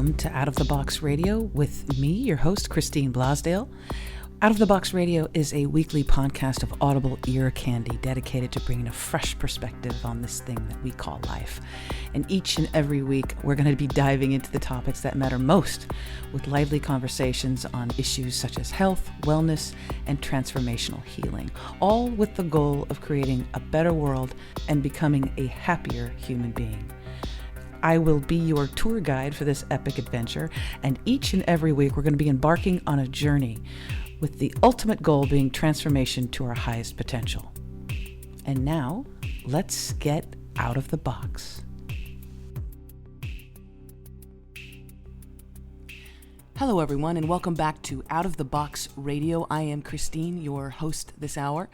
welcome to Out of the Box Radio with me, your host, Christine Blasdale. Out of the Box Radio is a weekly podcast of audible ear candy dedicated to bringing a fresh perspective on this thing that we call life. And each and every week, we're going to be diving into the topics that matter most with lively conversations on issues such as health, wellness, and transformational healing, all with the goal of creating a better world and becoming a happier human being. I will be your tour guide for this epic adventure, and each and every week we're going to be embarking on a journey with the ultimate goal being transformation to our highest potential. And now, let's get out of the box. Hello everyone, and welcome back to Out of the Box Radio. I am Christine, your host this hour,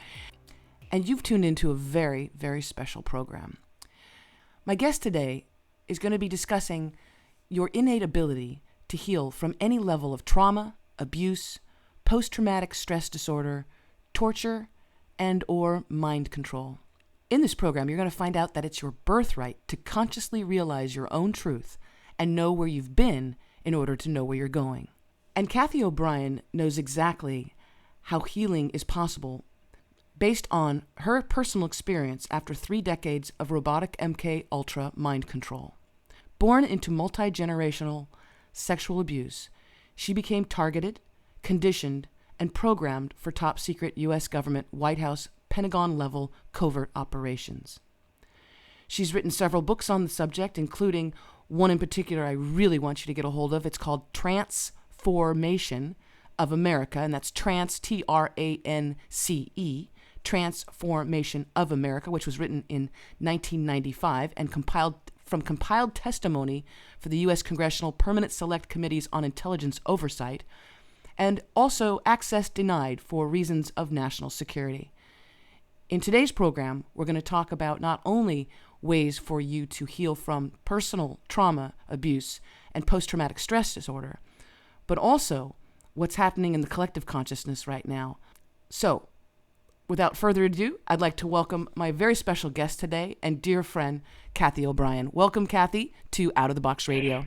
and you've tuned into a very, very special program. My guest today is going to be discussing your innate ability to heal from any level of trauma, abuse, post-traumatic stress disorder, torture, and or mind control. In this program, you're going to find out that it's your birthright to consciously realize your own truth and know where you've been in order to know where you're going. And Cathy O'Brien knows exactly how healing is possible based on her personal experience after 3 decades of robotic MK Ultra mind control. Born into multi-generational sexual abuse, she became targeted, conditioned, and programmed for top-secret U.S. government White House Pentagon-level covert operations. She's written several books on the subject, including one in particular I really want you to get a hold of. It's called Transformation of America, and that's trance, Trance, Transformation of America, which was written in 1995 and compiled testimony for the U.S. Congressional Permanent Select Committees on Intelligence Oversight, and also access denied for reasons of national security. In today's program, we're going to talk about not only ways for you to heal from personal trauma, abuse, and post-traumatic stress disorder, but also what's happening in the collective consciousness right now. So, without further ado, I'd like to welcome my very special guest today and dear friend, Cathy O'Brien. Welcome, Cathy, to Out of the Box Radio.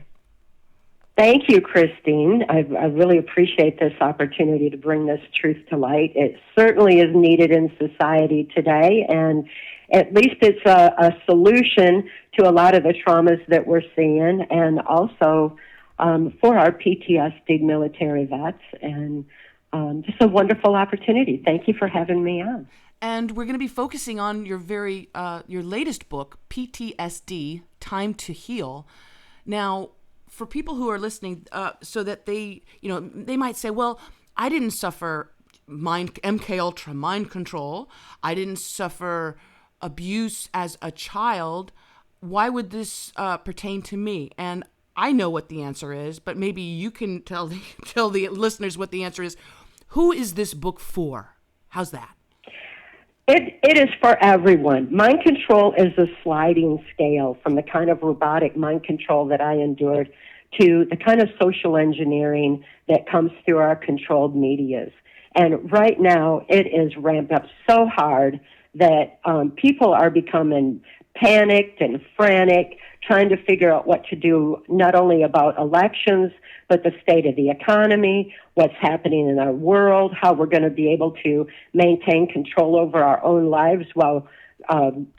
Thank you, Christine. I really appreciate this opportunity to bring this truth to light. It certainly is needed in society today, and at least it's a solution to a lot of the traumas that we're seeing, and also for our PTSD military vets, and just a wonderful opportunity. Thank you for having me on. And we're going to be focusing on your your latest book, PTSD, Time to Heal. Now, for people who are listening, so that they might say, well, I didn't suffer MK Ultra mind control. I didn't suffer abuse as a child. Why would this pertain to me? And I know what the answer is, but maybe you can tell the listeners what the answer is. Who is this book for? How's that? It is for everyone. Mind control is a sliding scale from the kind of robotic mind control that I endured to the kind of social engineering that comes through our controlled medias. And right now, it is ramped up so hard that people are becoming panicked and frantic, trying to figure out what to do, not only about elections, but the state of the economy, what's happening in our world, how we're going to be able to maintain control over our own lives while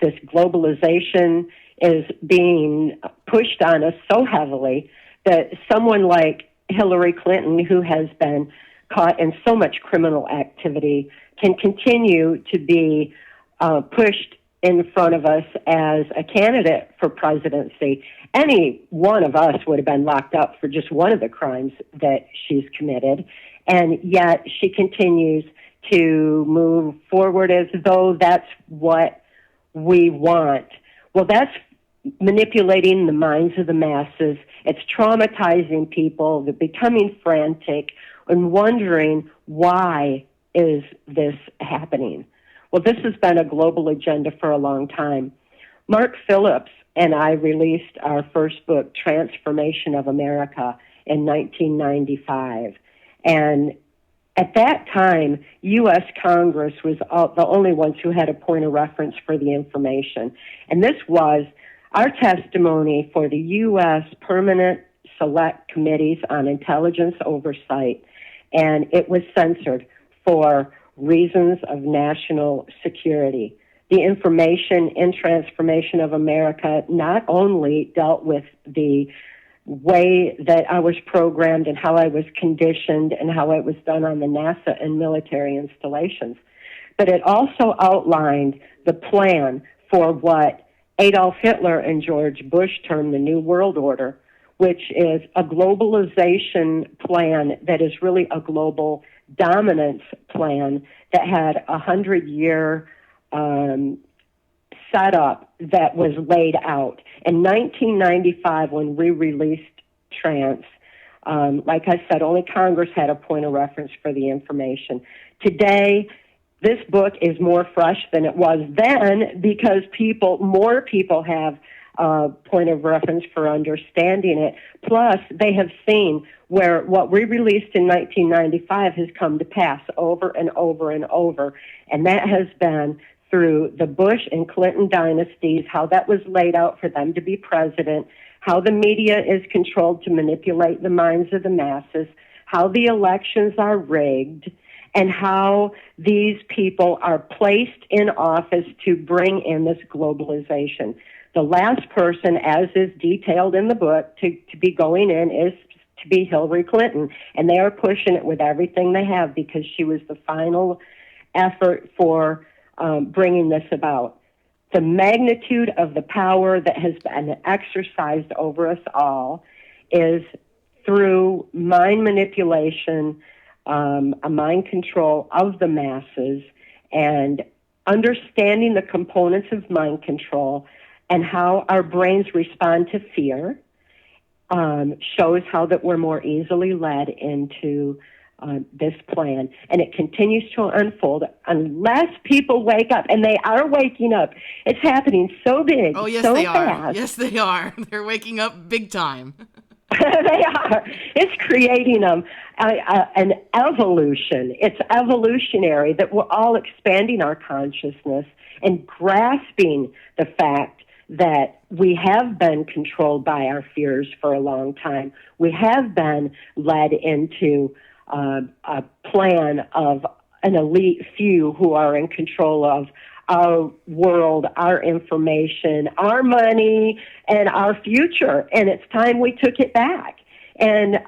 this globalization is being pushed on us so heavily that someone like Hillary Clinton, who has been caught in so much criminal activity, can continue to be pushed in front of us as a candidate for presidency. Any one of us would have been locked up for just one of the crimes that she's committed, and yet she continues to move forward as though that's what we want. Well, that's manipulating the minds of the masses. It's traumatizing people. They're becoming frantic and wondering, why is this happening? Well, this has been a global agenda for a long time. Mark Phillips and I released our first book, Transformation of America, in 1995. And at that time, U.S. Congress was the only ones who had a point of reference for the information. And this was our testimony for the U.S. Permanent select committees on intelligence oversight, and it was censored for reasons of national security. The Information and Transformation of America not only dealt with the way that I was programmed and how I was conditioned and how it was done on the NASA and military installations, but it also outlined the plan for what Adolf Hitler and George Bush termed the New World Order, which is a globalization plan that is really a global dominance plan that had a 100-year setup that was laid out. In 1995, when we released Trance, like I said, only Congress had a point of reference for the information. Today, this book is more fresh than it was then because more people have a point of reference for understanding it. Plus, they have seen where what we released in 1995 has come to pass over and over and over, and that has been through the Bush and Clinton dynasties, how that was laid out for them to be president, how the media is controlled to manipulate the minds of the masses, how the elections are rigged, and how these people are placed in office to bring in this globalization. The last person, as is detailed in the book, to be going in is to be Hillary Clinton, and they are pushing it with everything they have because she was the final effort for bringing this about. The magnitude of the power that has been exercised over us all is through mind manipulation, a mind control of the masses, and understanding the components of mind control and how our brains respond to fear shows how that we're more easily led into this plan. And it continues to unfold unless people wake up, and they are waking up. It's happening so big, oh, yes, so they fast. are. Yes, they are. They're waking up big time. They are. It's creating an evolution. It's evolutionary that we're all expanding our consciousness and grasping the fact that we have been controlled by our fears for a long time. We have been led into a plan of an elite few who are in control of our world, our information, our money, and our future. And it's time we took it back. And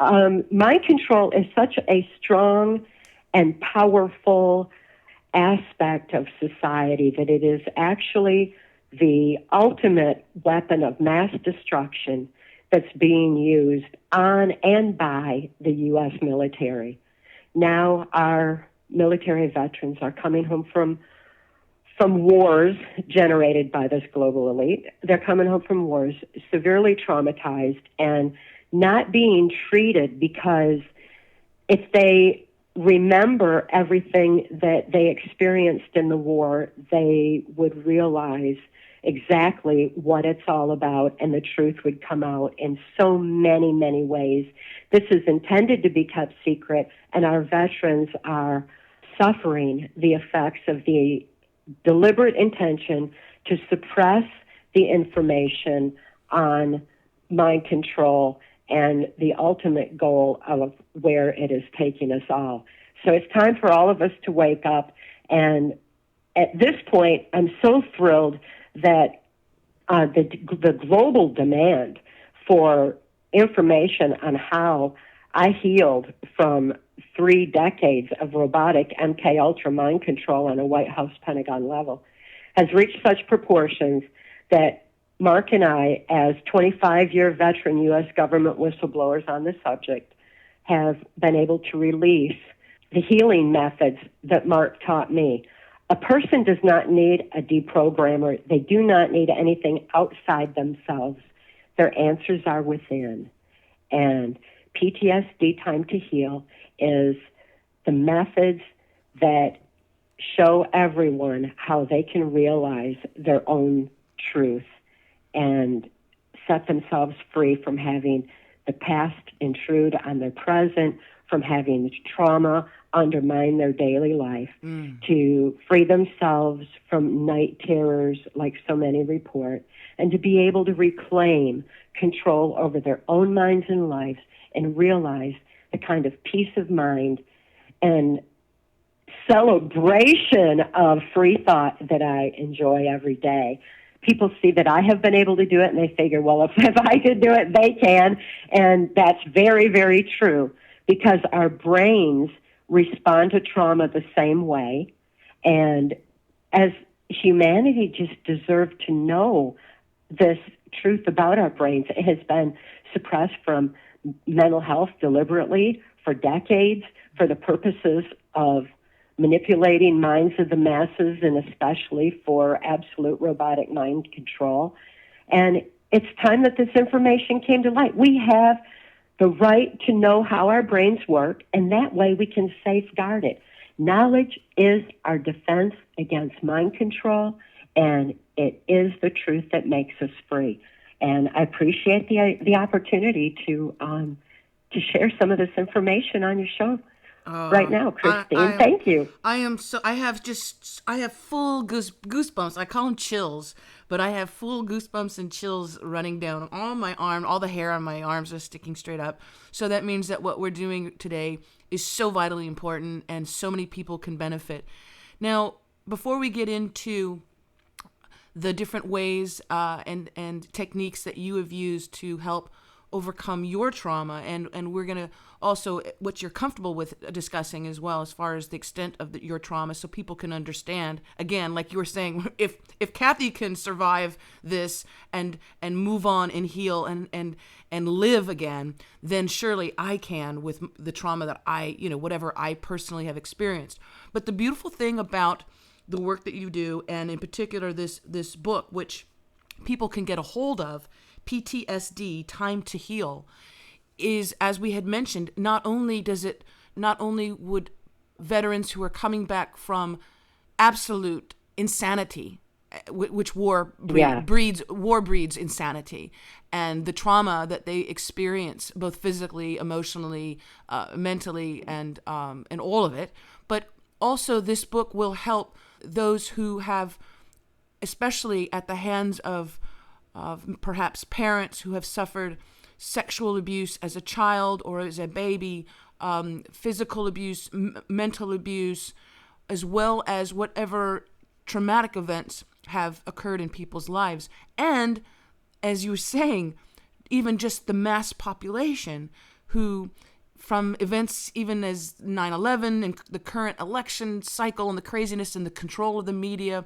mind control is such a strong and powerful aspect of society that it is actually the ultimate weapon of mass destruction that's being used on and by the U.S. military. Now our military veterans are coming home from wars generated by this global elite. They're coming home from wars severely traumatized and not being treated, because if they remember everything that they experienced in the war, they would realize exactly what it's all about, and the truth would come out in so many, many ways. This is intended to be kept secret, and our veterans are suffering the effects of the deliberate intention to suppress the information on mind control and the ultimate goal of where it is taking us all. So it's time for all of us to wake up. And at this point, I'm so thrilled that the global demand for information on how I healed from 3 decades of robotic MK Ultra mind control on a White House Pentagon level has reached such proportions that Mark and I, as 25-year veteran U.S. government whistleblowers on the subject, have been able to release the healing methods that Mark taught me. A person does not need a deprogrammer. They do not need anything outside themselves. Their answers are within. And PTSD Time to Heal is the methods that show everyone how they can realize their own truth and set themselves free from having the past intrude on their present, from having trauma undermine their daily life, to free themselves from night terrors like so many report, and to be able to reclaim control over their own minds and lives and realize the kind of peace of mind and celebration of free thought that I enjoy every day. People see that I have been able to do it, and they figure, well, if I could do it, they can. And that's very, very true, because our brains respond to trauma the same way. And as humanity just deserve to know this truth about our brains. It has been suppressed from mental health deliberately for decades for the purposes of manipulating minds of the masses, and especially for absolute robotic mind control. And it's time that this information came to light. We have the right to know how our brains work, and that way we can safeguard it. Knowledge is our defense against mind control, and it is the truth that makes us free. And I appreciate the opportunity to share some of this information on your show right now, Christine. Thank you. I have full goosebumps. I call them chills, but I have full goosebumps and chills running down all my arm. All the hair on my arms are sticking straight up. So that means that what we're doing today is so vitally important, and so many people can benefit. Now, before we get into the different ways and techniques that you have used to help overcome your trauma, and we're going to also what you're comfortable with discussing as well, as far as the extent of your trauma, so people can understand. Again, like you were saying, if Cathy can survive this and move on and heal and live again, then surely I can with the trauma that whatever I personally have experienced. But the beautiful thing about the work that you do, and in particular this book, which people can get a hold of, PTSD, Time to Heal, is, as we had mentioned, not only would veterans who are coming back from absolute insanity, which war breeds insanity, and the trauma that they experience both physically, emotionally, mentally, and all of it, but also this book will help those who have, especially at the hands of perhaps parents who have suffered sexual abuse as a child or as a baby, physical abuse, mental abuse, as well as whatever traumatic events have occurred in people's lives. And as you were saying, even just the mass population who, from events even as 9/11 and the current election cycle and the craziness and the control of the media,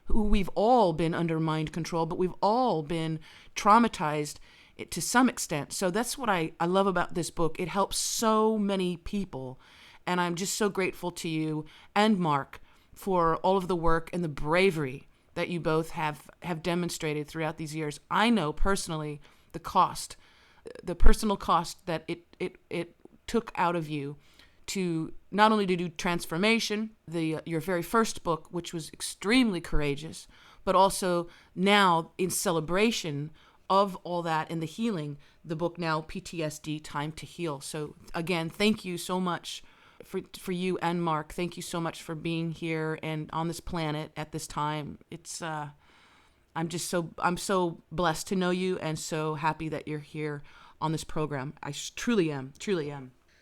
who we've all been under mind control, but we've all been traumatized to some extent. So that's what I love about this book. It helps so many people. And I'm just so grateful to you and Mark for all of the work and the bravery that you both have demonstrated throughout these years. I know personally the personal cost that it took out of you to not only to do transformation, your very first book, which was extremely courageous, but also now in celebration of all that and the healing, the book now, PTSD, Time to Heal. So again, thank you so much for you and Mark. Thank you so much for being here and on this planet at this time. It's I'm so blessed to know you, and so happy that you're here on this program. I truly am.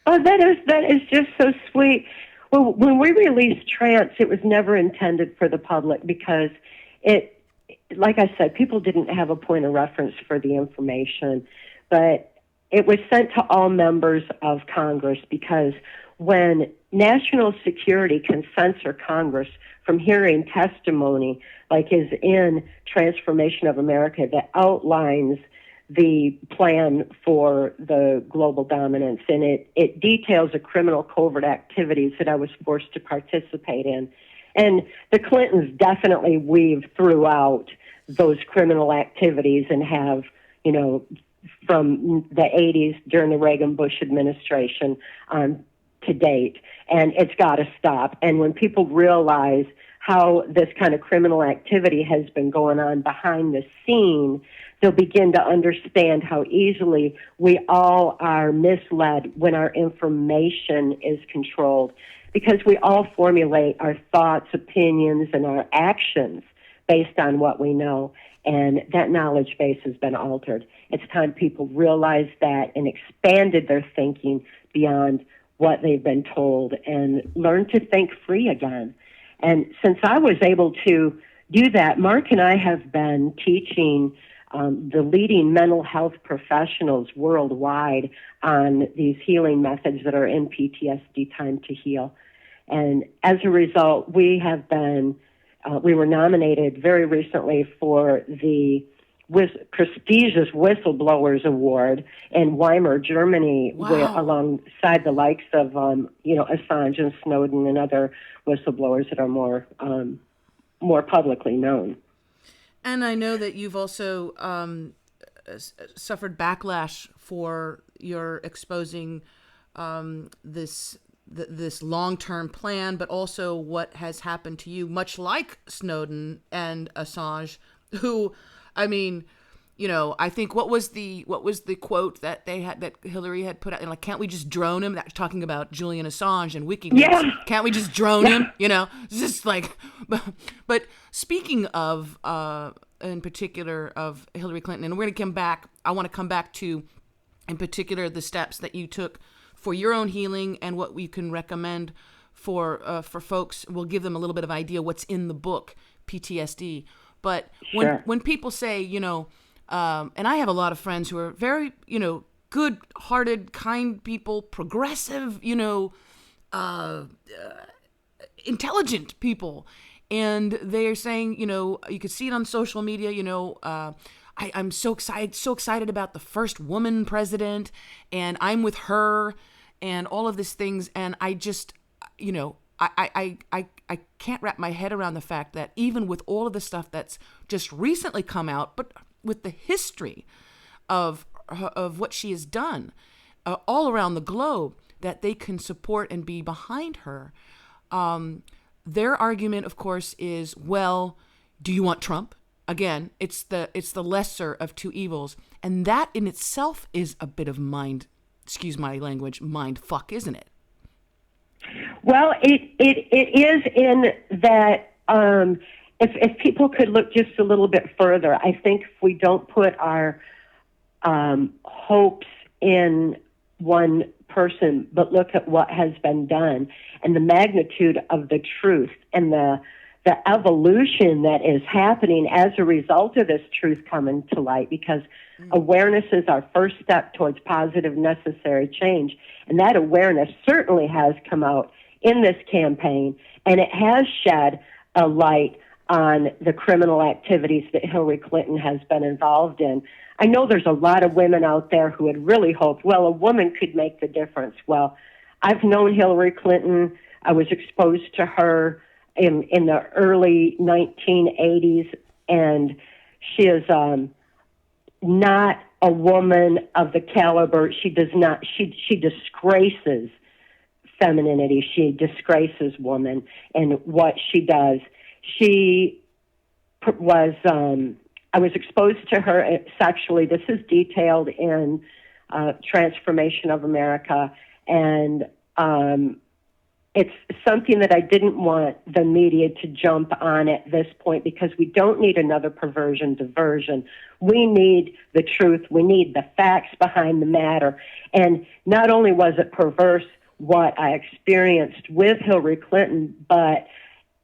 Oh, that is just so sweet. Well, when we released Trance, it was never intended for the public because it, like I said, people didn't have a point of reference for the information, but it was sent to all members of Congress because when national security can censor Congress from hearing testimony like is in Transformation of America that outlines the plan for the global dominance, and it details the criminal covert activities that I was forced to participate in. And the Clintons definitely weave throughout those criminal activities and have, from the 80s during the Reagan-Bush administration to date. And it's got to stop. And when people realize how this kind of criminal activity has been going on behind the scene, they'll begin to understand how easily we all are misled when our information is controlled, because we all formulate our thoughts, opinions, and our actions based on what we know, and that knowledge base has been altered. It's time people realized that and expanded their thinking beyond what they've been told and learn to think free again. And since I was able to do that, Mark and I have been teaching the leading mental health professionals worldwide on these healing methods that are in PTSD Time to Heal. And as a result, we were nominated very recently for the prestigious Whistleblowers Award in Weimar, Germany, alongside the likes of, Assange and Snowden and other whistleblowers that are more publicly known. And I know that you've also suffered backlash for your exposing this long-term plan, but also what has happened to you, much like Snowden and Assange, who, I mean, I think what was the quote that Hillary had put out, like, can't we just drone him? That's talking about Julian Assange and WikiLeaks. Yeah. Can't we just drone him? It's just like, but speaking of, in particular of Hillary Clinton, and we're going to come back. I want to come back to, in particular, the steps that you took for your own healing and what we can recommend for folks. We'll give them a little bit of idea what's in the book, PTSD. But when people say, and I have a lot of friends who are very, good-hearted, kind people, progressive, intelligent people. And they're saying, you could see it on social media, I'm so excited about the first woman president, and I'm with her, and all of these things. And I just, I can't wrap my head around the fact that even with all of the stuff that's just recently come out, but with the history of what she has done all around the globe, that they can support and be behind her. Their argument, of course, is, well, do you want Trump? Again, it's the lesser of two evils. And that in itself is a bit of mind fuck, isn't it? Well, it is in that if people could look just a little bit further, I think if we don't put our hopes in one person, but look at what has been done and the magnitude of the truth and the evolution that is happening as a result of this truth coming to light, because awareness is our first step towards positive, necessary change. And that awareness certainly has come out in this campaign, and it has shed a light on the criminal activities that Hillary Clinton has been involved in. I know there's a lot of women out there who had really hoped, well, a woman could make the difference. Well, I've known Hillary Clinton. I was exposed to her in the early 1980s, and she is not a woman of the caliber. She disgraces femininity. She disgraces woman and what she does. She was, I was exposed to her sexually. This is detailed in Transformation of America, and it's something that I didn't want the media to jump on at this point, because we don't need another diversion. We need the truth. We need the facts behind the matter. And not only was it perverse what I experienced with Hillary Clinton, but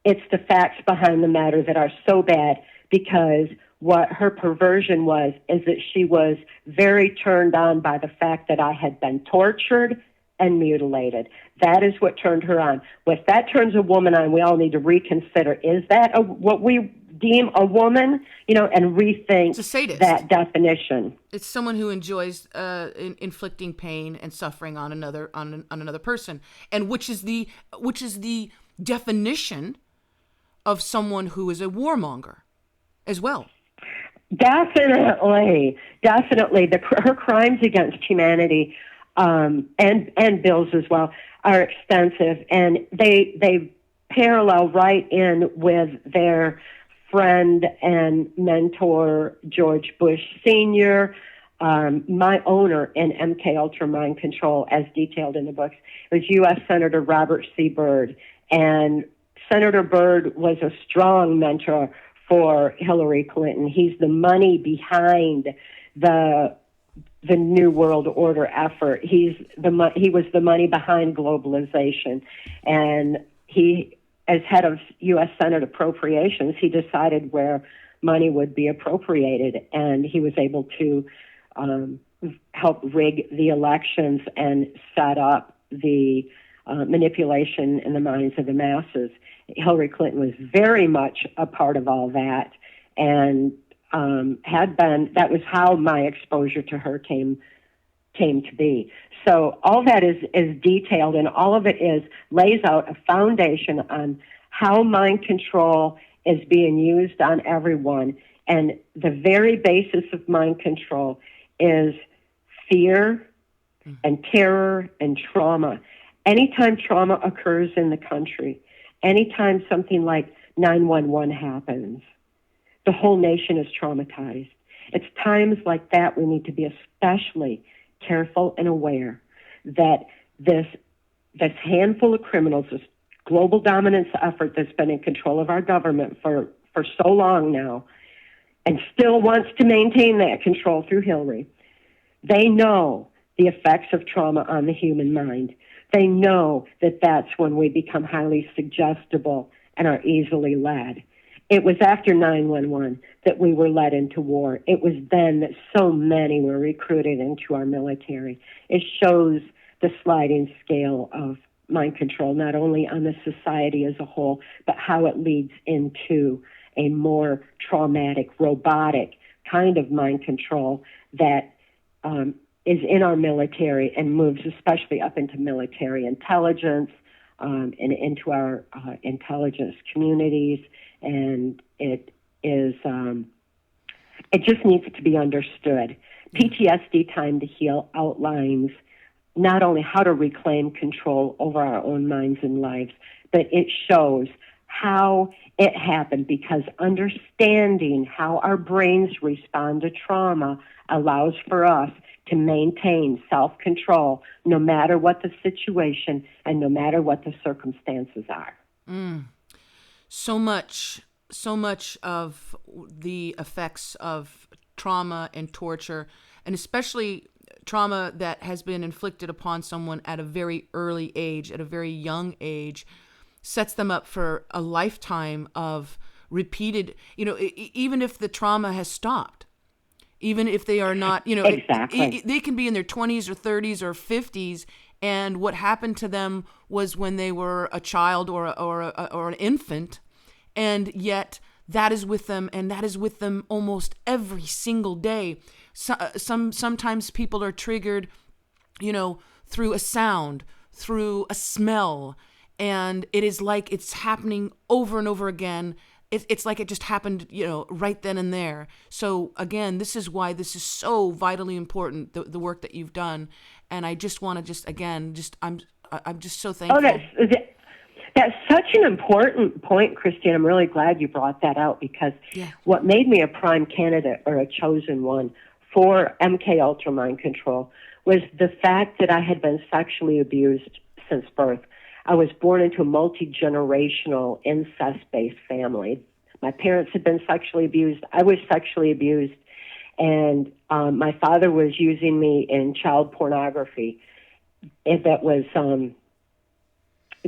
it's the facts behind the matter that are so bad, because what her perversion was is that she was very turned on by the fact that I had been tortured and mutilated. That is what turned her on. If that turns a woman on, we all need to reconsider, is that what we deem a woman, and rethink it's a sadist. That definition. It's someone who enjoys inflicting pain and suffering on another person, and which is the definition of someone who is a warmonger as well. Definitely. Her crimes against humanity, and Bill's as well, are extensive, and they parallel right in with their friend and mentor, George Bush Sr., my owner in MK Ultra Mind Control, as detailed in the books, was U.S. Senator Robert C. Byrd. And Senator Byrd was a strong mentor for Hillary Clinton. He's the money behind the New World Order effort. He was the money behind globalization. And he, as head of U.S. Senate Appropriations, he decided where money would be appropriated. And he was able to help rig the elections and set up the manipulation in the minds of the masses. Hillary Clinton was very much a part of all that, and that was how my exposure to her came to be. So all that is detailed, and all of it lays out a foundation on how mind control is being used on everyone. And the very basis of mind control is fear and terror and trauma. Anytime trauma occurs in the country, anytime something like 911 happens, the whole nation is traumatized. It's times like that we need to be especially careful and aware that this handful of criminals, this global dominance effort that's been in control of our government for so long now, and still wants to maintain that control through Hillary, they know the effects of trauma on the human mind. They know that that's when we become highly suggestible and are easily led. It was after 9/11 that we were led into war. It was then that so many were recruited into our military. It shows the sliding scale of mind control, not only on the society as a whole, but how it leads into a more traumatic, robotic kind of mind control that is in our military and moves especially up into military intelligence and into our intelligence communities. And it just needs to be understood. PTSD Time to Heal outlines not only how to reclaim control over our own minds and lives, but it shows how it happened, because understanding how our brains respond to trauma allows for us to maintain self-control no matter what the situation and no matter what the circumstances are. So much of the effects of trauma and torture, and especially trauma that has been inflicted upon someone at a very early age, at a very young age, sets them up for a lifetime of repeated, even if the trauma has stopped, even if they are not, exactly. They can be in their 20s or 30s or 50s, and what happened to them was when they were a child or an infant, and yet that is with them, and that is with them almost every single day. Sometimes people are triggered, through a sound, through a smell, and it is like it's happening over and over again. It's like it just happened, right then and there. So again, this is why this is so vitally important, the work that you've done. And I just want to I'm just so thankful. Oh, that's such an important point, Christine. I'm really glad you brought that out, because what made me a prime candidate, or a chosen one, for MK Ultra Mind Control was the fact that I had been sexually abused since birth. I was born into a multi-generational incest-based family. My parents had been sexually abused. I was sexually abused. And my father was using me in child pornography that was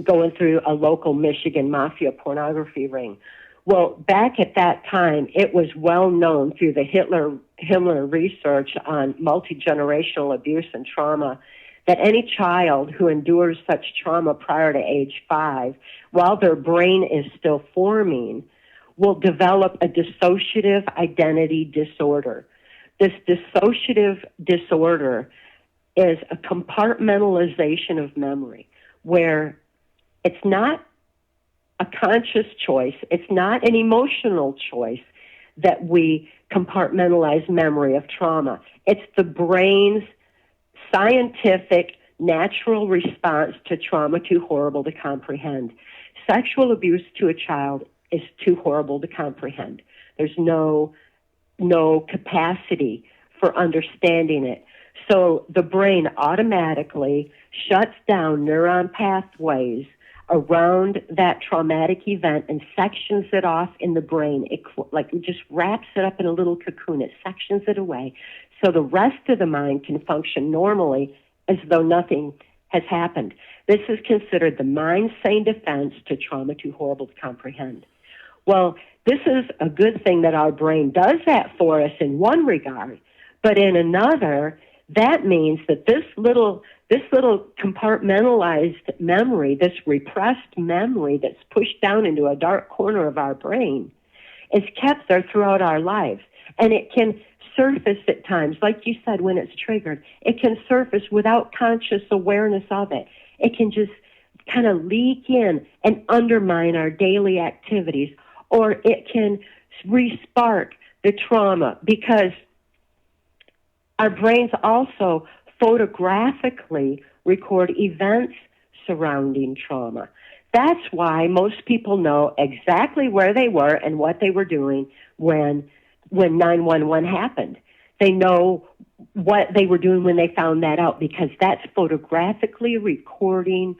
going through a local Michigan mafia pornography ring. Well, back at that time, it was well known through the Himmler research on multi-generational abuse and trauma that any child who endures such trauma prior to age 5, while their brain is still forming, will develop a dissociative identity disorder. This dissociative disorder is a compartmentalization of memory, where it's not a conscious choice, it's not an emotional choice that we compartmentalize memory of trauma. It's the brain's scientific, natural response to trauma too horrible to comprehend. Sexual abuse to a child is too horrible to comprehend. There's no capacity for understanding it. So the brain automatically shuts down neuron pathways around that traumatic event and sections it off in the brain. It just wraps it up in a little cocoon. It sections it away so the rest of the mind can function normally as though nothing has happened. This is considered the mind's sane defense to trauma too horrible to comprehend. Well, this is a good thing that our brain does that for us in one regard, but in another, that means that this little compartmentalized memory, this repressed memory that's pushed down into a dark corner of our brain, is kept there throughout our lives. And it can surface at times, like you said, when it's triggered. It can surface without conscious awareness of it. It can just kind of leak in and undermine our daily activities, or it can re-spark the trauma, because our brains also photographically record events surrounding trauma. That's why most people know exactly where they were and what they were doing when 911 happened. They know what they were doing when they found that out, because that's photographically recording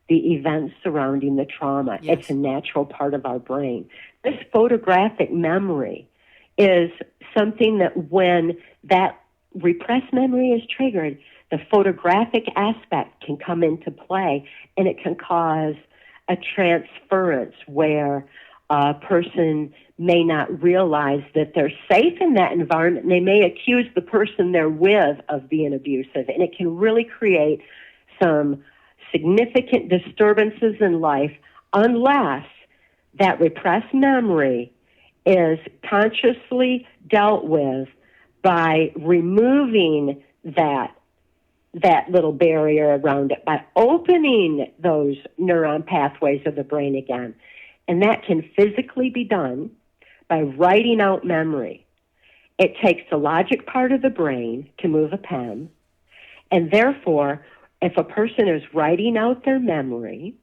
the events surrounding the trauma. Yes. It's a natural part of our brain. This photographic memory is something that when that repressed memory is triggered, the photographic aspect can come into play, and it can cause a transference where a person may not realize that they're safe in that environment, and they may accuse the person they're with of being abusive, and it can really create some significant disturbances in life unless that repressed memory is consciously dealt with by removing that little barrier around it, by opening those neuron pathways of the brain again. And that can physically be done by writing out memory. It takes the logic part of the brain to move a pen, and therefore, if a person is writing out their memory,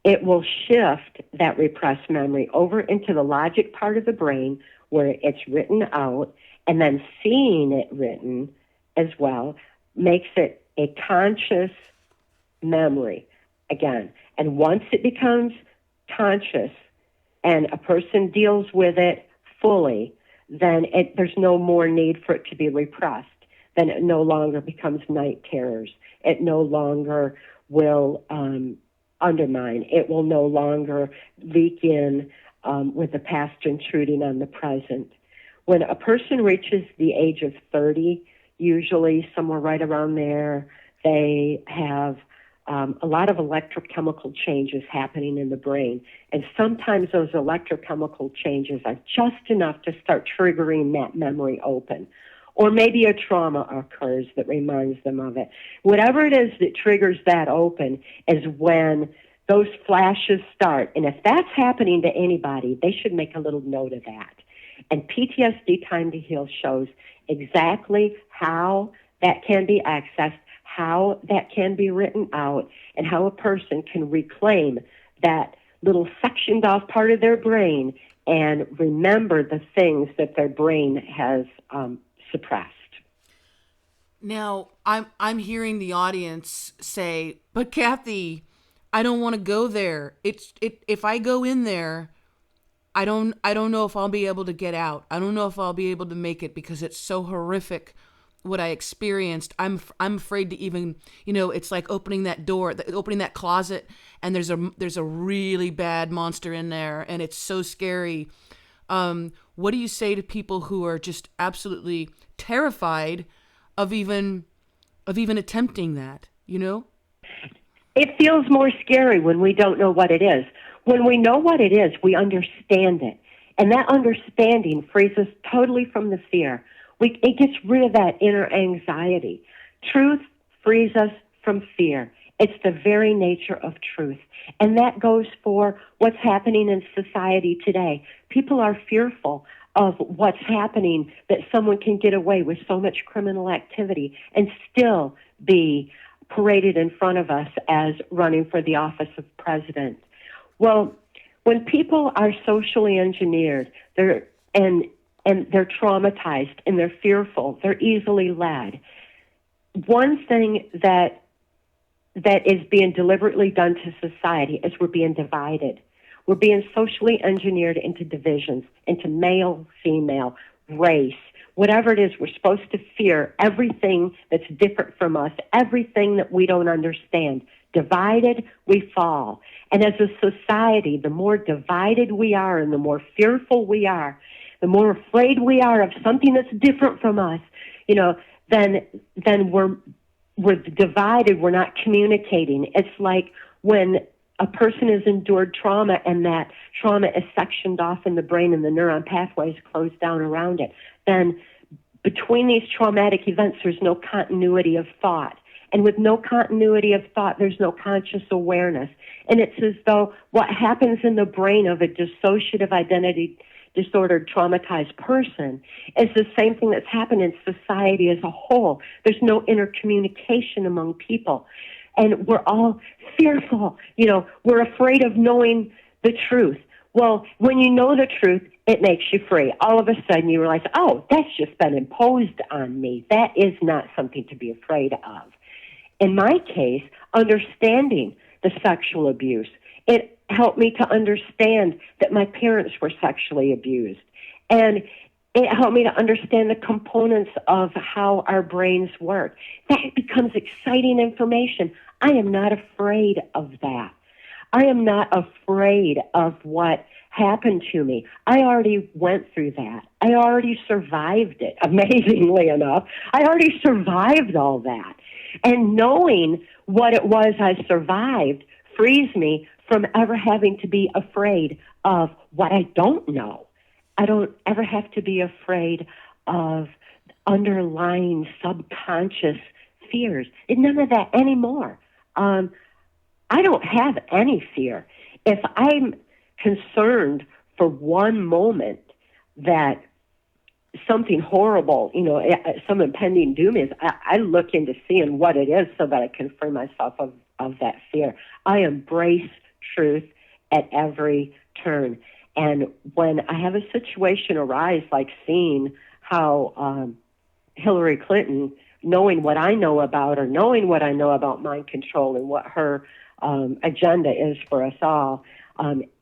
it will shift that repressed memory over into the logic part of the brain where it's written out, and then seeing it written as well makes it a conscious memory again. And once it becomes conscious and a person deals with it fully, then there's no more need for it to be repressed. Then it no longer becomes night terrors. It no longer will undermine. It will no longer leak in with the past intruding on the present. When a person reaches the age of 30, usually somewhere right around there, they have a lot of electrochemical changes happening in the brain. And sometimes those electrochemical changes are just enough to start triggering that memory open. Or maybe a trauma occurs that reminds them of it. Whatever it is that triggers that open is when those flashes start. And if that's happening to anybody, they should make a little note of that. And PTSD Time to Heal shows exactly how that can be accessed, how that can be written out, and how a person can reclaim that little sectioned off part of their brain and remember the things that their brain has suppressed. Now, I'm hearing the audience say, "But Cathy, I don't want to go there. If I go in there, I don't know if I'll be able to get out. I don't know if I'll be able to make it because it's so horrific what I experienced. I'm afraid to even, it's like opening that door, opening that closet, and there's a really bad monster in there, and it's so scary." What do you say to people who are just absolutely terrified of even attempting that, It feels more scary when we don't know what it is. When we know what it is, we understand it. And that understanding frees us totally from the fear. It gets rid of that inner anxiety. Truth frees us from fear. It's the very nature of truth. And that goes for what's happening in society today. People are fearful of what's happening, that someone can get away with so much criminal activity and still be paraded in front of us as running for the office of president. Well, When people are socially engineered, and they're traumatized and they're fearful, they're easily led. One thing that is being deliberately done to society is we're being divided. We're being socially engineered into divisions, into male, female, race, whatever it is. We're supposed to fear everything that's different from us, everything that we don't understand. Divided, we fall. And as a society, the more divided we are and the more fearful we are, the more afraid we are of something that's different from us, then we're divided, we're not communicating. It's like when a person has endured trauma and that trauma is sectioned off in the brain and the neuron pathways close down around it. Then between these traumatic events, there's no continuity of thought. And with no continuity of thought, there's no conscious awareness. And it's as though what happens in the brain of a dissociative identity disordered, traumatized person is the same thing that's happened in society as a whole. There's no intercommunication among people. And we're all fearful. We're afraid of knowing the truth. Well, when you know the truth, it makes you free. All of a sudden you realize, oh, that's just been imposed on me. That is not something to be afraid of. In my case, understanding the sexual abuse, it helped me to understand that my parents were sexually abused. And it helped me to understand the components of how our brains work. That becomes exciting information. I am not afraid of that. I am not afraid of what happened to me. I already went through that. I already survived it, amazingly enough. I already survived all that. And knowing what it was I survived frees me from ever having to be afraid of what I don't know. I don't ever have to be afraid of underlying subconscious fears. None of that anymore. I don't have any fear. If I'm concerned for one moment that something horrible, some impending doom is, I look into seeing what it is so that I can free myself of that fear. I embrace truth at every turn. And when I have a situation arise, like seeing how Hillary Clinton, knowing what I know about her, knowing what I know about mind control and what her agenda is for us all,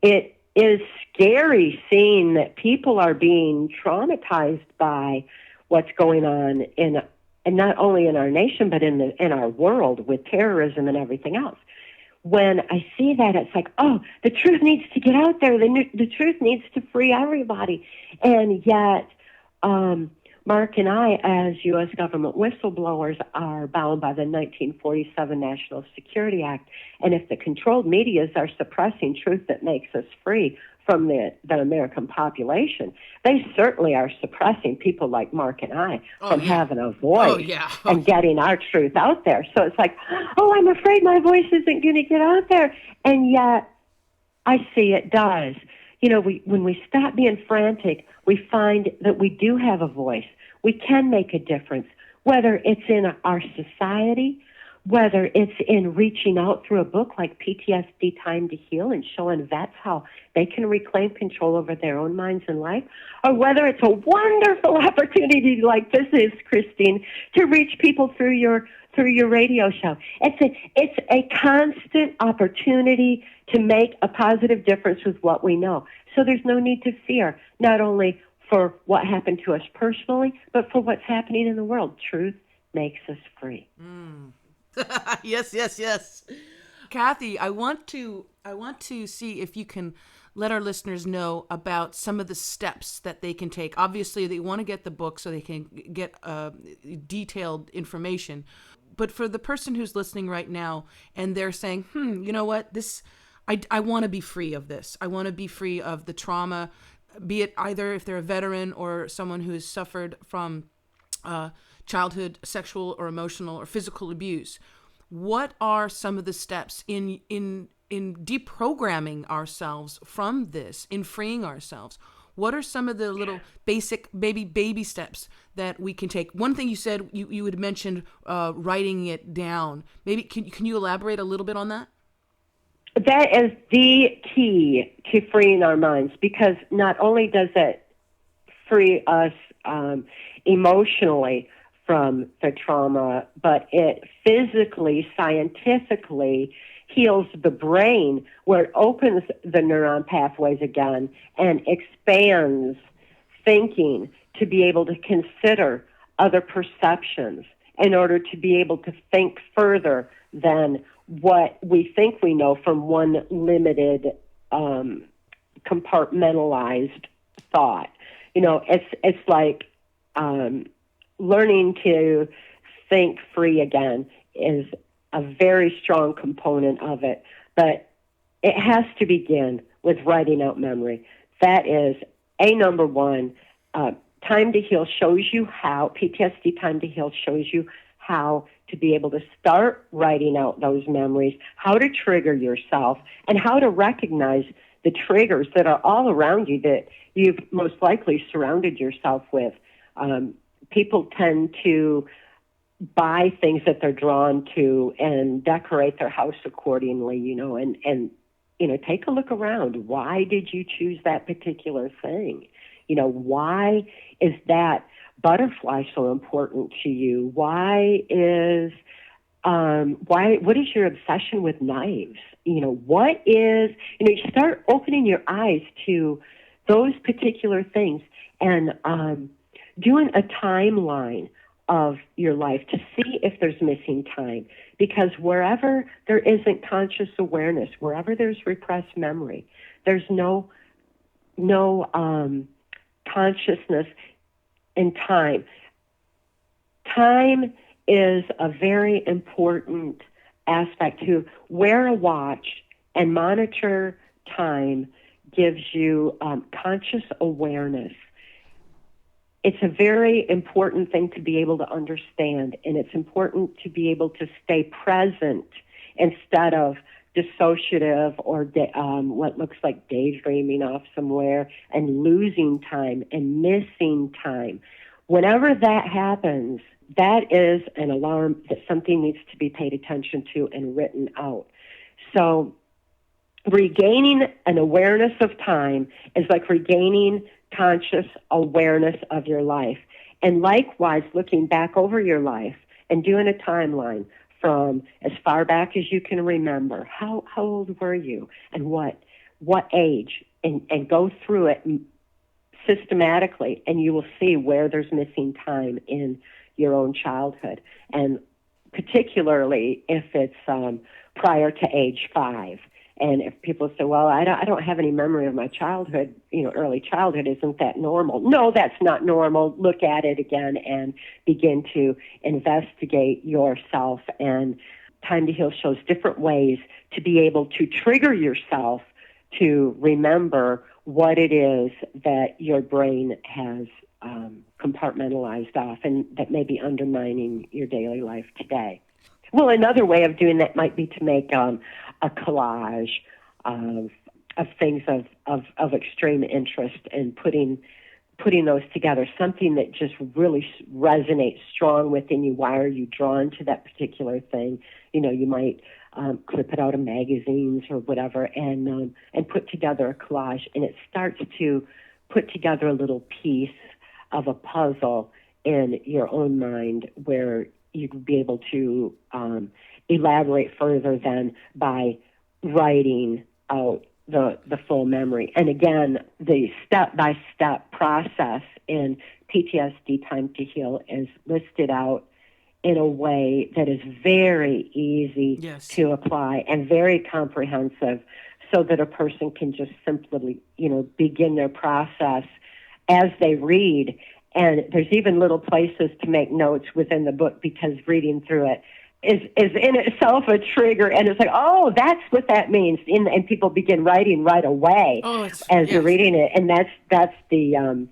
it is scary seeing that people are being traumatized by what's going on and not only in our nation, but in our world with terrorism and everything else. When I see that, it's like, oh, the truth needs to get out there. The truth needs to free everybody. And yet, Mark and I, as U.S. government whistleblowers, are bound by the 1947 National Security Act. And if the controlled medias are suppressing truth that makes us free from the American population, they certainly are suppressing people like Mark and I from having a voice and getting our truth out there. So it's like, oh, I'm afraid my voice isn't going to get out there. And yet I see it does. When we stop being frantic, we find that we do have a voice. We can make a difference, whether it's in our society, whether it's in reaching out through a book like PTSD Time to Heal and showing vets how they can reclaim control over their own minds and life, or whether it's a wonderful opportunity like this is, Christine, to reach people through your radio show. It's a constant opportunity to make a positive difference with what we know. So there's no need to fear, not only for what happened to us personally, but for what's happening in the world. Truth makes us free. Yes. Cathy, I want to see if you can let our listeners know about some of the steps that they can take. Obviously, they want to get the book so they can get detailed information. But for the person who's listening right now and they're saying, you know what, I want to be free of this. I want to be free of the trauma, be it either if they're a veteran or someone who has suffered from childhood sexual or emotional or physical abuse. What are some of the steps in deprogramming ourselves from this, in freeing ourselves? What are some of the little basic baby steps that we can take? One thing you said, you had mentioned writing it down. Maybe can you elaborate a little bit on that? That is the key to freeing our minds, because not only does it free us emotionally from the trauma, but it physically, scientifically heals the brain, where it opens the neuron pathways again and expands thinking to be able to consider other perceptions in order to be able to think further than what we think we know from one limited, compartmentalized thought. It's like learning to think free again is a very strong component of it, but it has to begin with writing out memory. That is number one. Time to Heal shows you how, PTSD Time to Heal shows you how to be able to start writing out those memories, how to trigger yourself, and how to recognize the triggers that are all around you that you've most likely surrounded yourself with. People tend to buy things that they're drawn to and decorate their house accordingly, and take a look around. Why did you choose that particular thing? Why is that butterfly so important to you? What is your obsession with knives? You start opening your eyes to those particular things and doing a timeline of your life to see if there's missing time. Because wherever there isn't conscious awareness, wherever there's repressed memory, there's no consciousness in time. Time is a very important aspect. To wear a watch and monitor time gives you conscious awareness. It's a very important thing to be able to understand, and it's important to be able to stay present instead of dissociative or what looks like daydreaming off somewhere and losing time and missing time. Whenever that happens, that is an alarm that something needs to be paid attention to and written out. So regaining an awareness of time is like regaining conscious awareness of your life. And likewise, looking back over your life and doing a timeline from as far back as you can remember. How old were you and what age? And go through it systematically, and you will see where there's missing time in your own childhood. And particularly if it's prior to age 5. And if people say, well, I don't have any memory of my childhood, early childhood, isn't that normal? No, that's not normal. Look at it again and begin to investigate yourself. And Time to Heal shows different ways to be able to trigger yourself to remember what it is that your brain has compartmentalized off and that may be undermining your daily life today. Well, another way of doing that might be to make a collage of things of extreme interest and putting those together, something that just really resonates strong within you. Why are you drawn to that particular thing? You might clip it out of magazines or whatever and put together a collage, and it starts to put together a little piece of a puzzle in your own mind where you can be able to elaborate further than by writing out the full memory. And again, the step-by-step process in PTSD Time to Heal is listed out in a way that is very easy to apply and very comprehensive, so that a person can just simply, begin their process as they read. And there's even little places to make notes within the book, because reading through it is in itself a trigger. And it's like, oh, that's what that means. And people begin writing right away as you're reading it. And that's the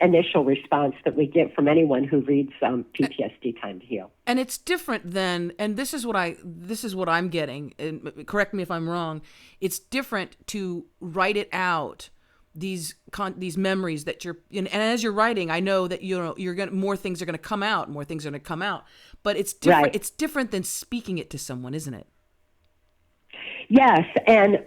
initial response that we get from anyone who reads PTSD Time to Heal. And it's different than, and this is what I'm getting, and correct me if I'm wrong, it's different to write it out, these memories that you're, and as you're writing, I know that more things are going to come out, but it's different. Right. It's different than speaking it to someone, isn't it? Yes, and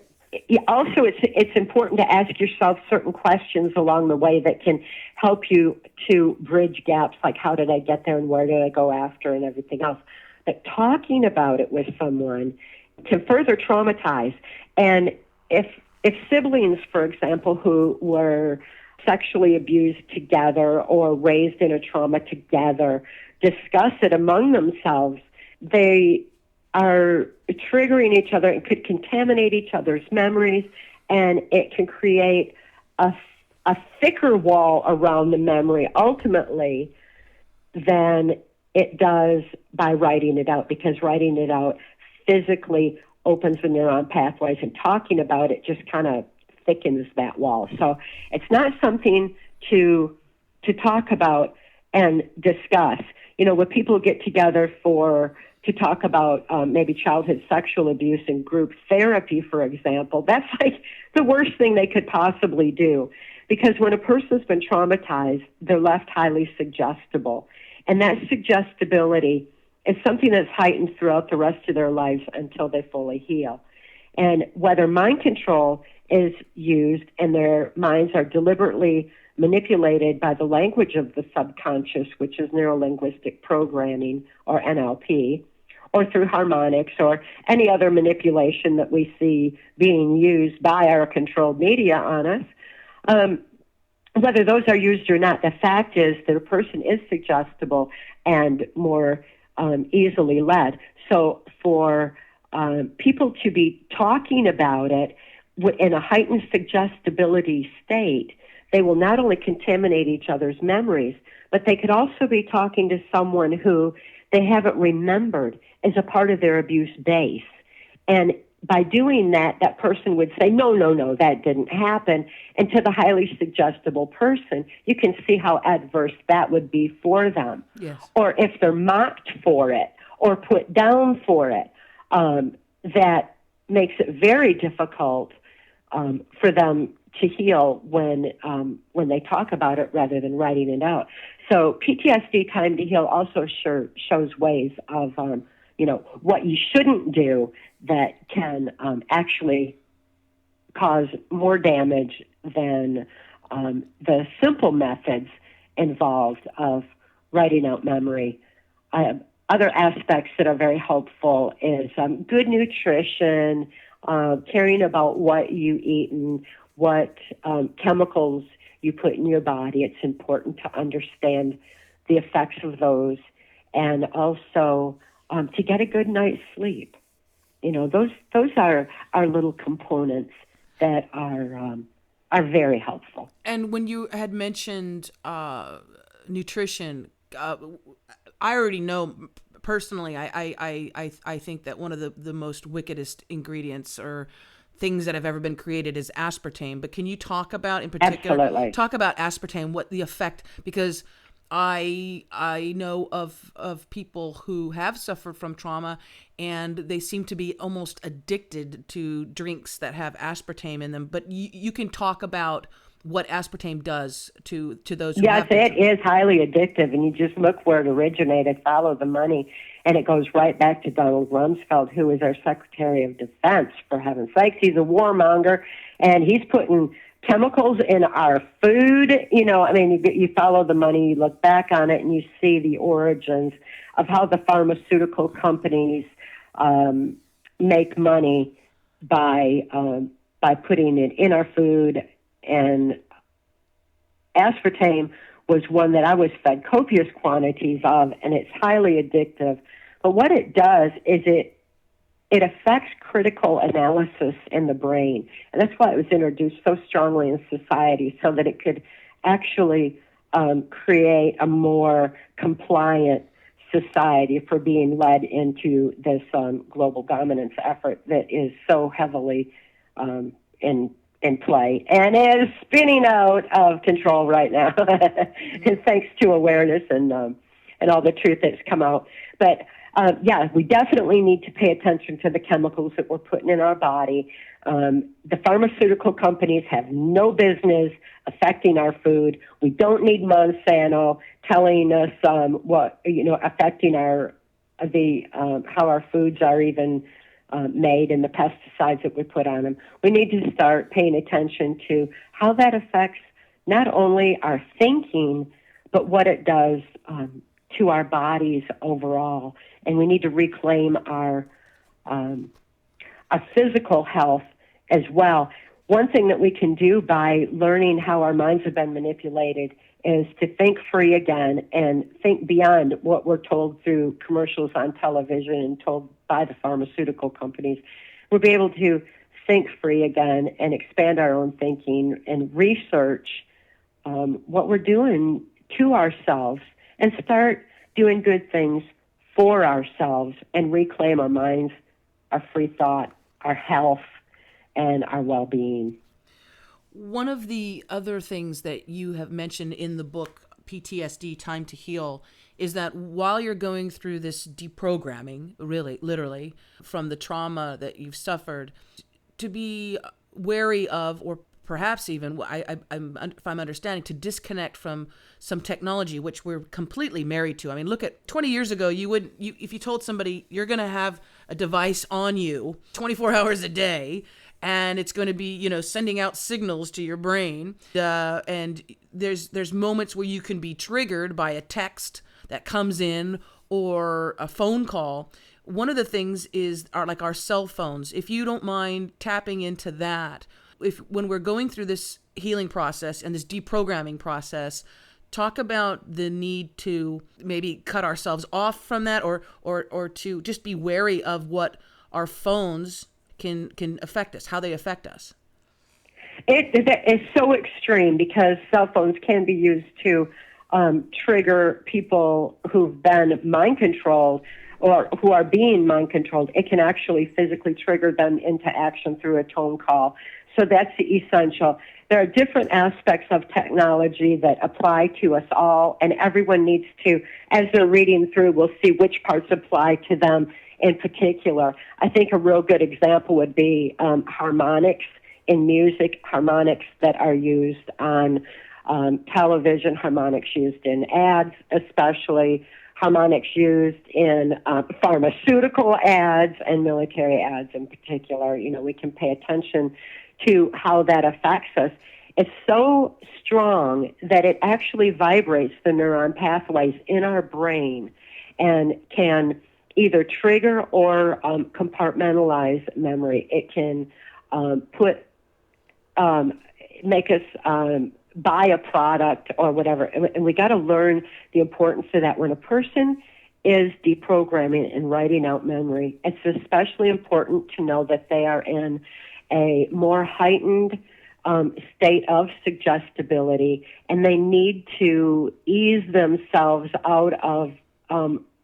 also it's important to ask yourself certain questions along the way that can help you to bridge gaps, like how did I get there and where did I go after and everything else. But talking about it with someone can further traumatize. And if siblings, for example, who were sexually abused together or raised in a trauma together, discuss it among themselves, they are triggering each other and could contaminate each other's memories, and it can create a thicker wall around the memory ultimately than it does by writing it out, because writing it out physically opens the neuron pathways, and talking about it just kind of thickens that wall. So it's not something to talk about and discuss. You know, when people get together to talk about maybe childhood sexual abuse in group therapy, for example, that's like the worst thing they could possibly do, because when a person's been traumatized, they're left highly suggestible. And that suggestibility is something that's heightened throughout the rest of their lives until they fully heal. And whether mind control is used and their minds are deliberately manipulated by the language of the subconscious, which is neuro-linguistic programming, or NLP, or through harmonics or any other manipulation that we see being used by our controlled media on us, whether those are used or not, the fact is that a person is suggestible and more easily led. So for people to be talking about it in a heightened suggestibility state, they will not only contaminate each other's memories, but they could also be talking to someone who they haven't remembered as a part of their abuse base. And by doing that, that person would say, no, that didn't happen. And to the highly suggestible person, you can see how adverse that would be for them. Yes. Or if they're mocked for it or put down for it, that makes it very difficult for them to heal when they talk about it rather than writing it out. So PTSD Time to Heal also shows ways of what you shouldn't do that can actually cause more damage than the simple methods involved of writing out memory. Other aspects that are very helpful is good nutrition, caring about what you eat and what chemicals you put in your body. It's important to understand the effects of those, and also to get a good night's sleep. You know, those are little components that are very helpful. And when you had mentioned nutrition, I already know personally. I think that one of the most wickedest ingredients or things that have ever been created is aspartame. But can you talk about, in particular, Absolutely. talk about aspartame, what the effect, because I know of people who have suffered from trauma, and they seem to be almost addicted to drinks that have aspartame in them. But you can talk about what aspartame does to those who have Yes, it is highly addictive, and you just look where it originated, follow the money, and it goes right back to Donald Rumsfeld, who is our Secretary of Defense, for heaven's sakes. He's a warmonger, and he's putting chemicals in our food. You know, I mean, you follow the money, you look back on it, and you see the origins of how the pharmaceutical companies make money by putting it in our food. And aspartame was one that I was fed copious quantities of, and it's highly addictive. But what it does is it affects critical analysis in the brain. And that's why it was introduced so strongly in society, so that it could actually create a more compliant society for being led into this global dominance effort that is so heavily in play and is spinning out of control right now. And thanks to awareness and all the truth that's come out. But we definitely need to pay attention to the chemicals that we're putting in our body. The pharmaceutical companies have no business affecting our food. We don't need Monsanto telling us affecting how our foods are even made and the pesticides that we put on them. We need to start paying attention to how that affects not only our thinking, but what it does to our bodies overall. And we need to reclaim our physical health as well. One thing that we can do by learning how our minds have been manipulated is to think free again and think beyond what we're told through commercials on television and told by the pharmaceutical companies. We'll be able to think free again and expand our own thinking and research what we're doing to ourselves and start doing good things for ourselves and reclaim our minds, our free thought, our health, and our well-being. One of the other things that you have mentioned in the book, PTSD, Time to Heal, is that while you're going through this deprogramming, really, literally, from the trauma that you've suffered, to be wary of, or perhaps even, if I'm understanding, to disconnect from some technology, which we're completely married to. I mean, look at 20 years ago, if you told somebody you're going to have a device on you 24 hours a day, and it's going to be, sending out signals to your brain. And there's moments where you can be triggered by a text that comes in or a phone call. One of the things are like our cell phones. If you don't mind tapping into that, when we're going through this healing process and this deprogramming process, talk about the need to maybe cut ourselves off from that, or to just be wary of what our phones can affect us, how they affect us. It's so extreme because cell phones can be used to trigger people who've been mind controlled or who are being mind controlled. It can actually physically trigger them into action through a tone call. So that's essential. There are different aspects of technology that apply to us all, and everyone needs to, as they're reading through, we'll see which parts apply to them in particular. I think a real good example would be harmonics in music, harmonics that are used on television, harmonics used in ads, especially harmonics used in pharmaceutical ads and military ads in particular. We can pay attention to how that affects us. It's so strong that it actually vibrates the neuron pathways in our brain and can either trigger or compartmentalize memory. It can make us buy a product or whatever. And we got to learn the importance of that. When a person is deprogramming and writing out memory, it's especially important to know that they are in a more heightened state of suggestibility, and they need to ease themselves out of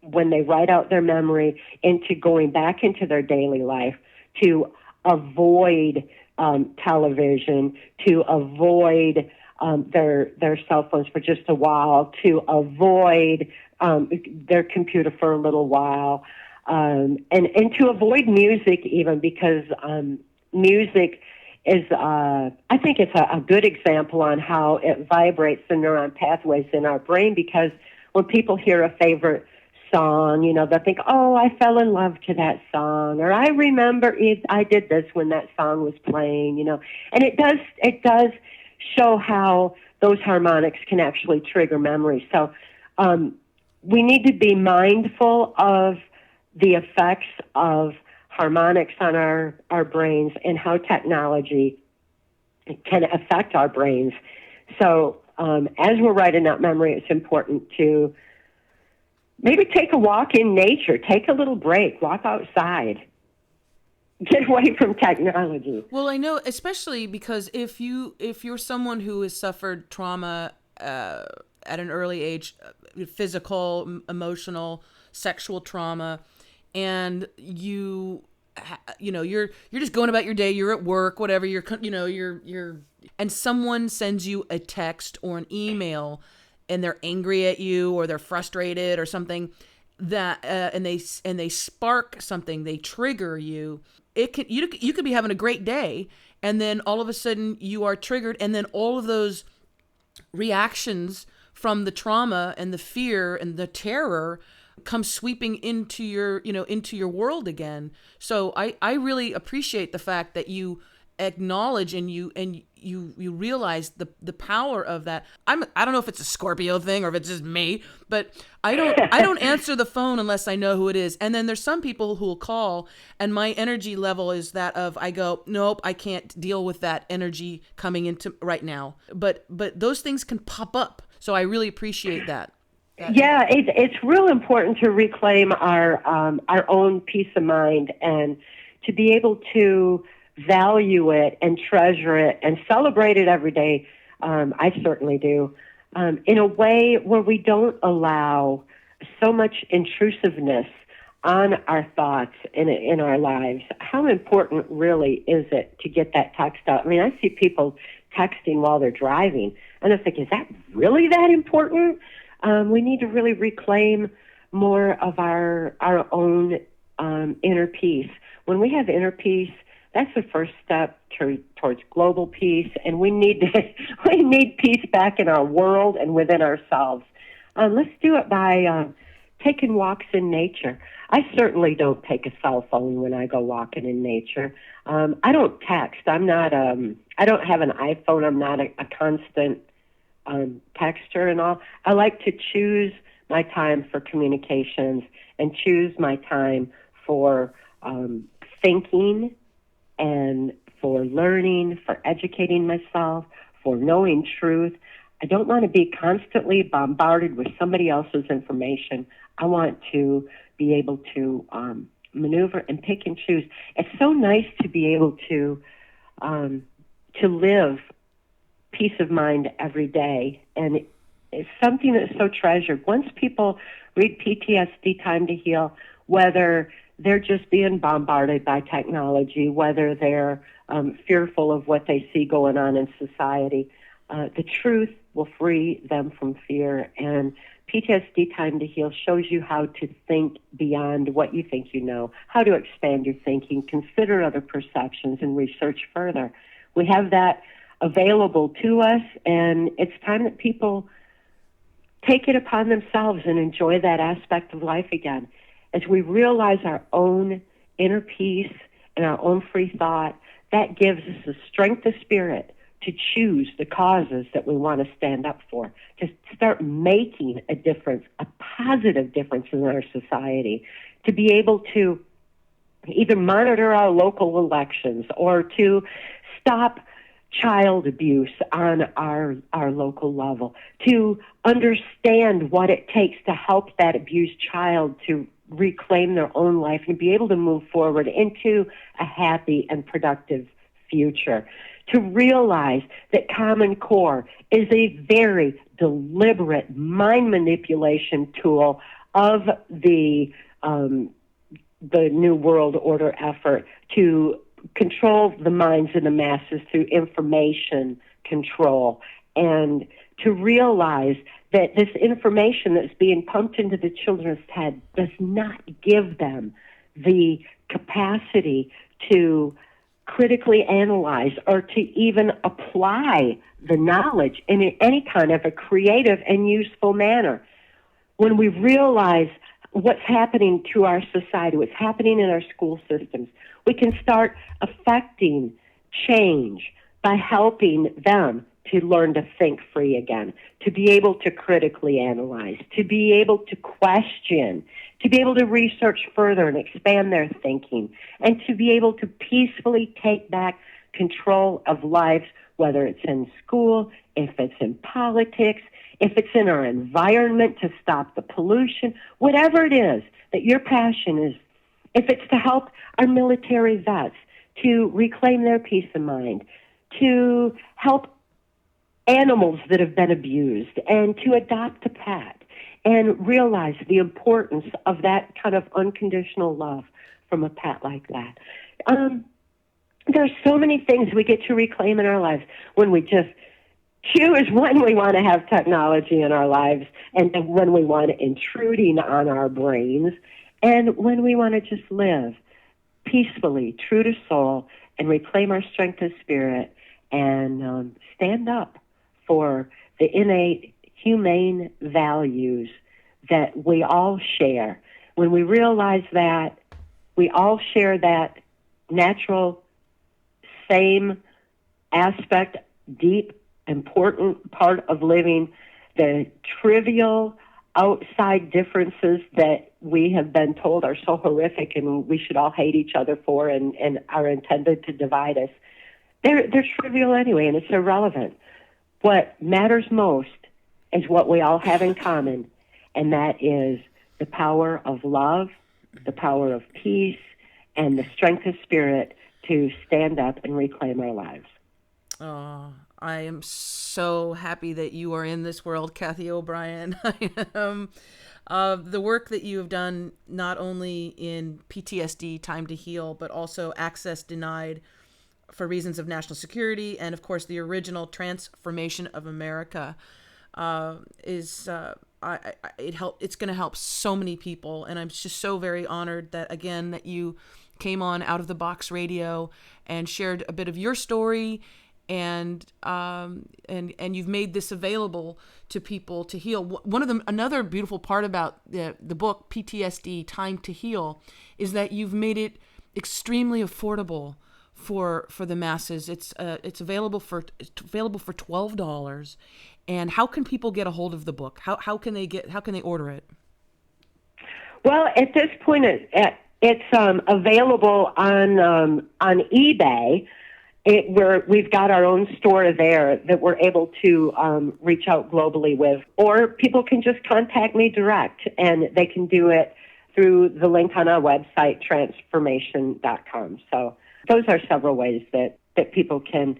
when they write out their memory into going back into their daily life, to avoid television, to avoid their cell phones for just a while, to avoid their computer for a little while, and to avoid music even, because music is, I think it's a good example on how it vibrates the neuron pathways in our brain, because when people hear a favorite song, they'll think, oh, I fell in love to that song, or I remember I did this when that song was playing, and it does show how those harmonics can actually trigger memory. So we need to be mindful of the effects of harmonics on our brains and how technology can affect our brains. So as we're writing out memory, it's important to maybe take a walk in nature, take a little break, walk outside, get away from technology. Well, I know, especially because if you're someone who has suffered trauma at an early age, physical, emotional, sexual trauma, and you're just going about your day, you're at work, whatever, you're and someone sends you a text or an email and they're angry at you or they're frustrated or something, that and they spark something, they trigger you. You could be having a great day, and then all of a sudden you are triggered, and then all of those reactions from the trauma and the fear and the terror come sweeping into your, into your world again. So I really appreciate the fact that you acknowledge and you realize the power of that. I don't know if it's a Scorpio thing or if it's just me, but I don't answer the phone unless I know who it is. And then there's some people who will call and my energy level is that of, I go, nope, I can't deal with that energy coming into right now. But those things can pop up. So I really appreciate that. Yeah, it's real important to reclaim our own peace of mind and to be able to value it and treasure it and celebrate it every day. I certainly do, in a way where we don't allow so much intrusiveness on our thoughts in our lives. How important really is it to get that text out? I mean, I see people texting while they're driving, and I think, is that really that important? We need to really reclaim more of our own inner peace. When we have inner peace, that's the first step towards global peace, and we need peace back in our world and within ourselves. Let's do it by taking walks in nature. I certainly don't take a cell phone when I go walking in nature. I don't text. I don't have an iPhone. I'm not a constant texture and all. I like to choose my time for communications and choose my time for thinking and for learning, for educating myself, for knowing truth. I don't want to be constantly bombarded with somebody else's information. I want to be able to maneuver and pick and choose. It's so nice to be able to live peace of mind every day, and it's something that's so treasured. Once people read PTSD Time to Heal, whether they're just being bombarded by technology, whether they're fearful of what they see going on in society, the truth will free them from fear. And PTSD Time to Heal shows you how to think beyond what you think you know, how to expand your thinking, consider other perceptions, and research further. We have that available to us, and it's time that people take it upon themselves and enjoy that aspect of life again. As we realize our own inner peace and our own free thought, that gives us the strength of spirit to choose the causes that we want to stand up for, to start making a difference, a positive difference in our society, to be able to either monitor our local elections or to stop child abuse on our local level, to understand what it takes to help that abused child to reclaim their own life and be able to move forward into a happy and productive future, to realize that Common Core is a very deliberate mind manipulation tool of the New World Order effort to control the minds of the masses through information control, and to realize that this information that's being pumped into the children's head does not give them the capacity to critically analyze or to even apply the knowledge in any kind of a creative and useful manner. When we realize what's happening to our society, what's happening in our school systems, we can start affecting change by helping them to learn to think free again, to be able to critically analyze, to be able to question, to be able to research further and expand their thinking, and to be able to peacefully take back control of lives, whether it's in school, if it's in politics, if it's in our environment to stop the pollution, whatever it is that your passion is. If it's to help our military vets to reclaim their peace of mind, to help animals that have been abused, and to adopt a pet, and realize the importance of that kind of unconditional love from a pet like that. There's so many things we get to reclaim in our lives when we just choose when we want to have technology in our lives, and then when we want it intruding on our brains, and when we want to just live peacefully, true to soul, and reclaim our strength of spirit, and stand up for the innate humane values that we all share. When we realize that we all share that natural, same aspect, deep, important part of living, the trivial outside differences that we have been told are so horrific and we should all hate each other for and are intended to divide us, they're trivial anyway, and it's irrelevant. What matters most is what we all have in common, and that is the power of love, the power of peace, and the strength of spirit to stand up and reclaim our lives. Oh, I am so happy that you are in this world, Cathy O'Brien. The work that you have done, not only in PTSD, Time to Heal, but also Access Denied for Reasons of National Security, and of course the original Transformation of America, it's going to help so many people. And I'm just so very honored that, again, that you came on Out of the Box Radio and shared a bit of your story, and you've made this available to people to heal. Another beautiful part about the book PTSD Time to Heal is that you've made it extremely affordable for the masses. It's available for $12. And how can people get a hold of the book? How can they order it? Well, at this point, it's available on eBay. We've got our own store there that we're able to reach out globally with, or people can just contact me direct, and they can do it through the link on our website, transformation.com. So those are several ways that people can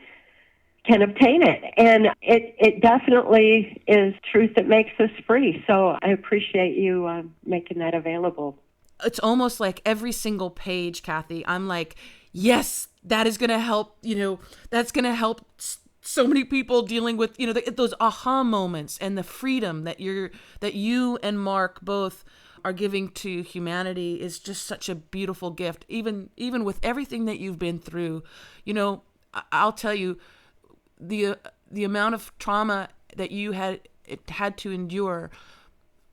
obtain it. And it definitely is truth that makes us free. So I appreciate you making that available. It's almost like every single page, Cathy, I'm like, yes, that is going to help, that's going to help so many people dealing with, those aha moments and the freedom that you and Mark both are giving to humanity is just such a beautiful gift. Even with everything that you've been through, I'll tell you, the amount of trauma that you had to endure.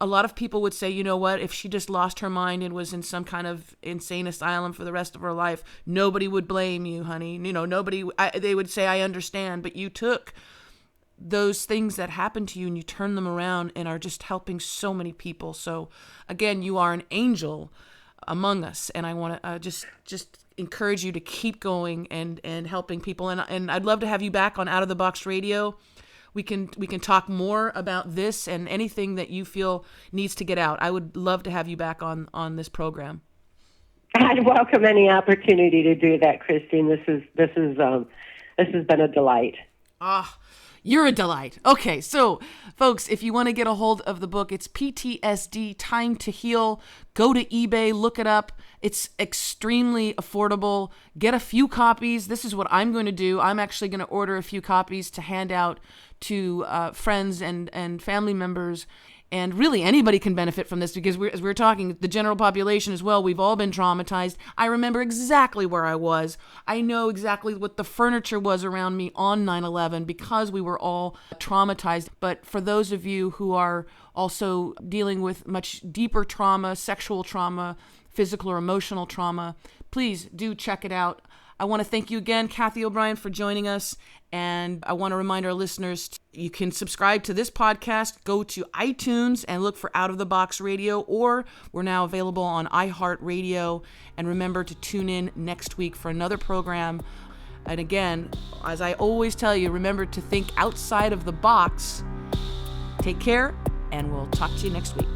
A lot of people would say, you know what, if she just lost her mind and was in some kind of insane asylum for the rest of her life, nobody would blame you, honey. They would say, I understand, but you took those things that happened to you and you turn them around and are just helping so many people. So again, you are an angel among us, and I want to just encourage you to keep going and helping people. And I'd love to have you back on Out of the Box Radio. We can talk more about this and anything that you feel needs to get out. I would love to have you back on this program. I'd welcome any opportunity to do that, Christine. This has been a delight. You're a delight. Okay, so folks, if you want to get a hold of the book, it's PTSD Time to Heal. Go to eBay, look it up. It's extremely affordable. Get a few copies. This is what I'm going to do. I'm actually going to order a few copies to hand out to friends and family members. And really, anybody can benefit from this because as we're talking, the general population as well, we've all been traumatized. I remember exactly where I was. I know exactly what the furniture was around me on 9/11 because we were all traumatized. But for those of you who are also dealing with much deeper trauma, sexual trauma, physical or emotional trauma, please do check it out. I want to thank you again, Cathy O'Brien, for joining us. And I want to remind our listeners, you can subscribe to this podcast, go to iTunes and look for Out of the Box Radio, or we're now available on iHeartRadio. And remember to tune in next week for another program. And again, as I always tell you, remember to think outside of the box. Take care, and we'll talk to you next week.